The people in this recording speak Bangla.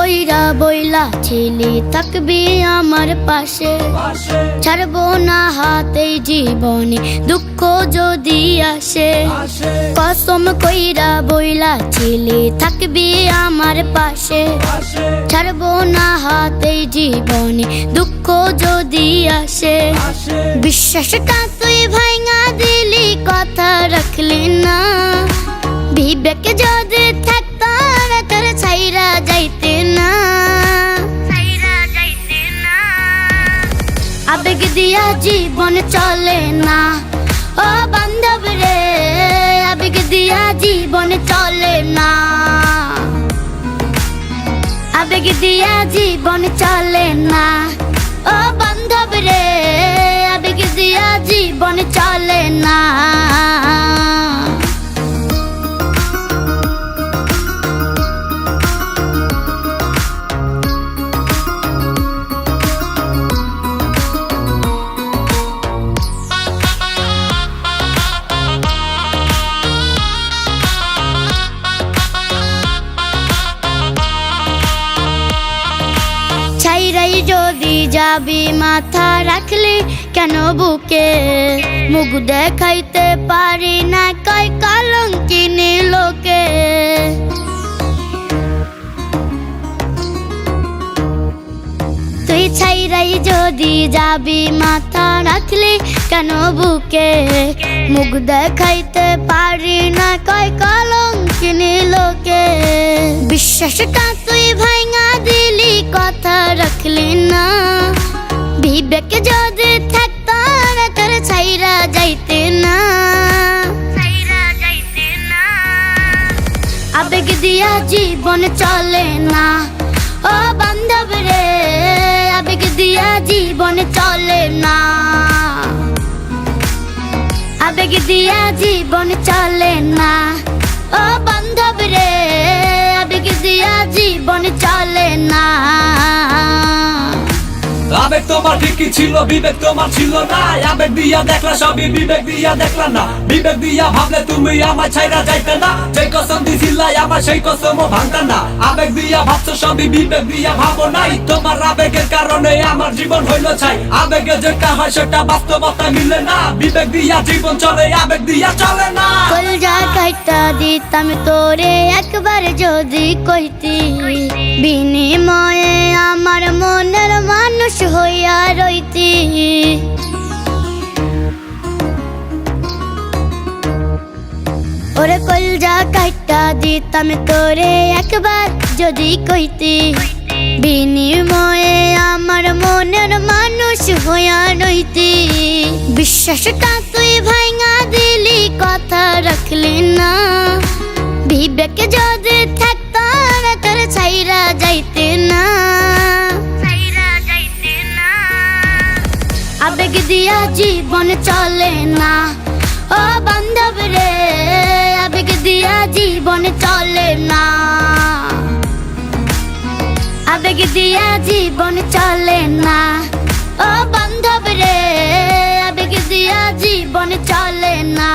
কইরা বইলা ছিলি থাকবি আমার পাশে, ছাড়বো না হাতে জীবনে দুঃখ যদি আসে। কসম কইরা বইলা ছিলি থাকবি আমার পাশে, ছাড়বো না হাতে জীবনে দুঃখ যদি আসে। বিশ্বাসটা তুই ভাঙা দিলি, কথা রাখলি না। বিবেক যদি থাকতো না তোর ছাইরা যাইতে না। আবেগ দিয়া জীবন চলে না ও বান্ধব রে, আবেগ দিয়া জীবন চলে না। আবেগ দিয়া জীবন চলে না ও বান্ধব রে, আবেগ দিয়া জীবন চলে না। ছাইরাই যদি যাবি মাথা রাখলি কেন বুকে, মুখ দেখাইতে পারি না কয় কলঙ্কিনী লোকে। তুই ছাইরাই যদি যাবি মাথা রাখলি কেন বুকে, মুখ দেখাইতে পারি না কয় কলঙ্কিনী লোকে। বিশ্বাসটা তুই ভাঙা দিলি, কথা রাখলি না। বিবেক যদি থাকতো না তোর ছাইরা যাইতে না। আবেগ দিয়া জীবন চলে না ও বান্ধব রে, আবেগ দিয়া জীবন চলে না। আবেগ দিয়া জীবন চলে না ও বান্ধব রে, আবেগ দিয়া জীবন চলে না। আবেগ তোমার ঠিকই ছিল, বিবেক তোমার ছিল না। আবেগ দিয়া দেখলা সবই, বিবেক দিয়া দেখলা না। বিবেক দিয়া ভাবলে তুমি আমার ছাইরা যাইতে না। যে কসম দিছিলা আমার সেই কসমও ভাঙতা না। আবেগ দিয়া ভাবছো সবই, বিবেক দিয়া ভাবো নাই। তোমার আবেগের কারণে আমার জীবন হইল ছাই। আবেগে যেটা হয় সেটা বাস্তবতা মিলে না। বিবেক দিয়া জীবন চলে, আবেগ দিয়া চলে না। কলজা কাইটা দিতাম তোরে একবার যদি কইতি, বিনিময়ে আমার মনের মানুষ হইয়া রইতি। ওরে কলজা কাইটা দিতাম তোরে একবার যদি কইতি, বিনিময়ে আমার মনের মানুষ হইয়া রইতি। বিশ্বাসটা তুই ভাঙা দিলি, কথা রাখলি না। বিবেক যদি থাকতো না তোর ছাইরা যাইতে না। আবেগ দিয়া জীবন চলে না ও বান্ধব রে, আবেগ দিয়া জীবন চলে না। আবেগ দিয়া জীবন চলে না ও বান্ধব রে, আবেগ দিয়া জীবন চলে না।